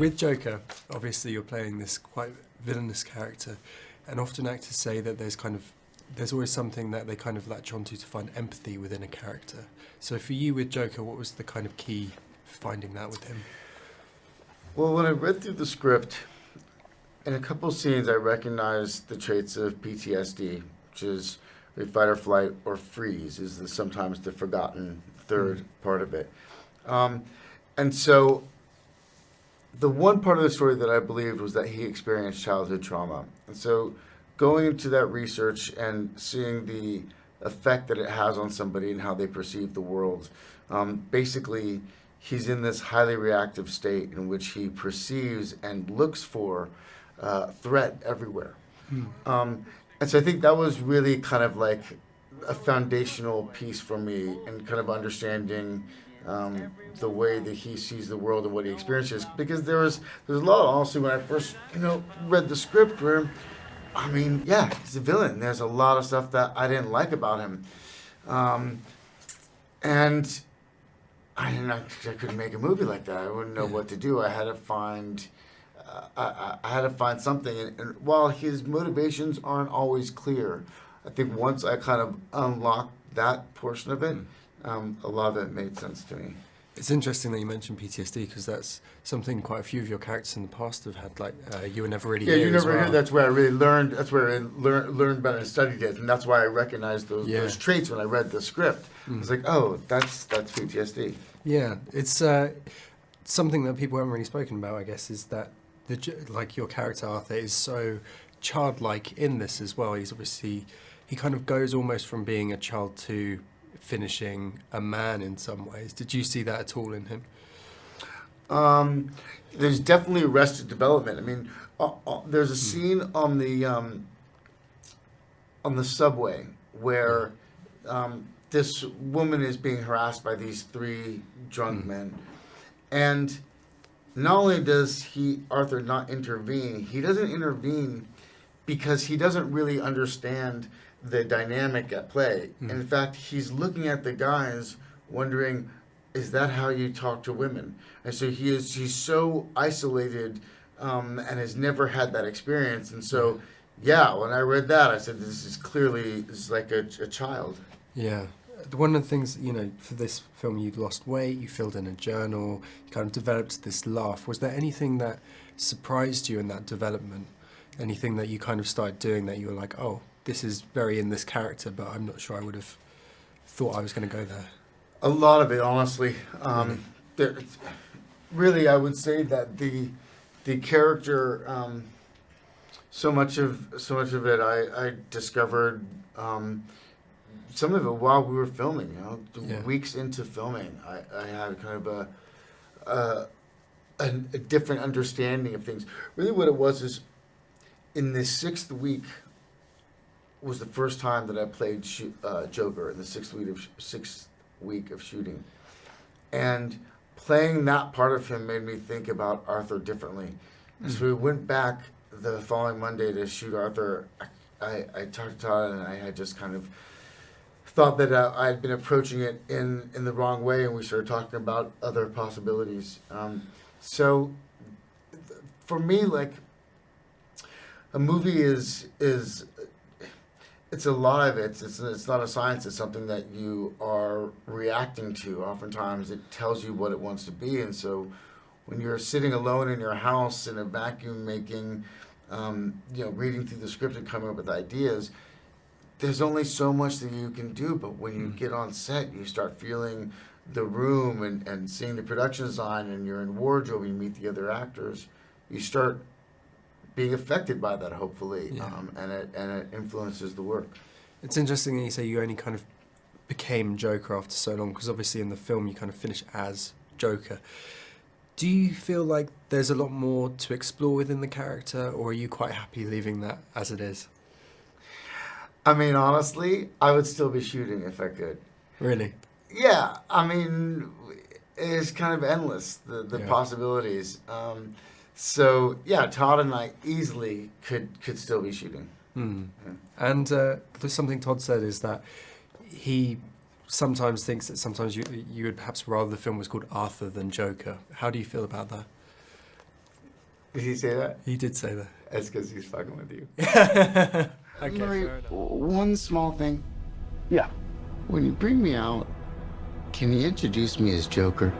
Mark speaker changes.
Speaker 1: with Joker, obviously you're playing this quite villainous character, and often actors say that there's always something that they kind of latch onto to find empathy within a character. So for you with Joker, what was the kind of key for finding that with him?
Speaker 2: Well, when I read through the script, in a couple scenes I recognized the traits of PTSD, which is fight or flight or freeze, is sometimes the forgotten third part of it. And so the one part of the story that I believed was that he experienced childhood trauma. And so going into that research and seeing the effect that it has on somebody and how they perceive the world, basically he's in this highly reactive state in which he perceives and looks for threat everywhere. And so I think that was really kind of like a foundational piece for me in kind of understanding the way that he sees the world and what he experiences. Because there's a lot, honestly, when I first read the script where, I mean, yeah, he's a villain. There's a lot of stuff that I didn't like about him. And I couldn't make a movie like that. I wouldn't know what to do. I had to find something. And while his motivations aren't always clear, I think once I kind of unlocked that portion of it, a lot of it made sense to me.
Speaker 1: It's interesting that you mentioned PTSD because that's something quite a few of your characters in the past have had. Like You Were Never Really Here.
Speaker 2: Yeah, You Never
Speaker 1: Here.
Speaker 2: Here. That's where I really learned. That's where I learned about it and studied it, and that's why I recognized those traits when I read the script. I was like, oh, that's PTSD.
Speaker 1: Yeah, it's something that people haven't really spoken about. I guess is that your character Arthur is so childlike in this as well. He kind of goes almost from being a child to finishing a man in some ways. Did you see that at all in him?
Speaker 2: There's definitely arrested development. I mean, there's a scene on the subway where this woman is being harassed by these three drunk men, and not only does Arthur not intervene, he doesn't intervene because he doesn't really understand the dynamic at play. And in fact, he's looking at the guys wondering, is that how you talk to women? And so he's so isolated and has never had that experience. And so, when I read that, I said, this is like a child.
Speaker 1: Yeah. One of the things, for this film, you lost weight, you filled in a journal, you kind of developed this laugh. Was there anything that surprised you in that development? Anything that you kind of started doing that you were like, oh, this is very in this character, but I'm not sure I would have thought I was going to go there?
Speaker 2: A lot of it, honestly. Really, I would say that the character, so much of it, I discovered some of it while we were filming. Weeks into filming, I had kind of a different understanding of things. Really, what it was is in the 6th week was the first time that I played Joker in the 6th week of shooting. And playing that part of him made me think about Arthur differently. So we went back the following Monday to shoot Arthur. I talked to Todd and I had just kind of thought that I had been approaching it in the wrong way, and we started talking about other possibilities. So for me, like, a movie is it's alive. It's not a science. It's something that you are reacting to. Oftentimes, it tells you what it wants to be. And so, when you're sitting alone in your house in a vacuum, making, reading through the script and coming up with ideas, there's only so much that you can do. But when you get on set, you start feeling the room and seeing the production design, and you're in wardrobe. You meet the other actors. You start being affected by that, hopefully, and it influences the work.
Speaker 1: It's interesting that you say you only kind of became Joker after so long, because obviously in the film you kind of finish as Joker. Do you feel like there's a lot more to explore within the character, or are you quite happy leaving that as it is?
Speaker 2: I mean, honestly, I would still be shooting if I could.
Speaker 1: Really?
Speaker 2: Yeah, I mean, it's kind of endless, the possibilities. So, Todd and I easily could still be shooting. Yeah.
Speaker 1: And there's something Todd said is that he sometimes thinks that sometimes you would perhaps rather the film was called Arthur than Joker. How do you feel about that?
Speaker 2: Did he say that?
Speaker 1: He did say that.
Speaker 2: That's because he's fucking with you.
Speaker 1: Okay,
Speaker 2: Murray,
Speaker 1: fair enough.
Speaker 2: one small thing.
Speaker 3: Yeah.
Speaker 2: When you bring me out, can you introduce me as Joker?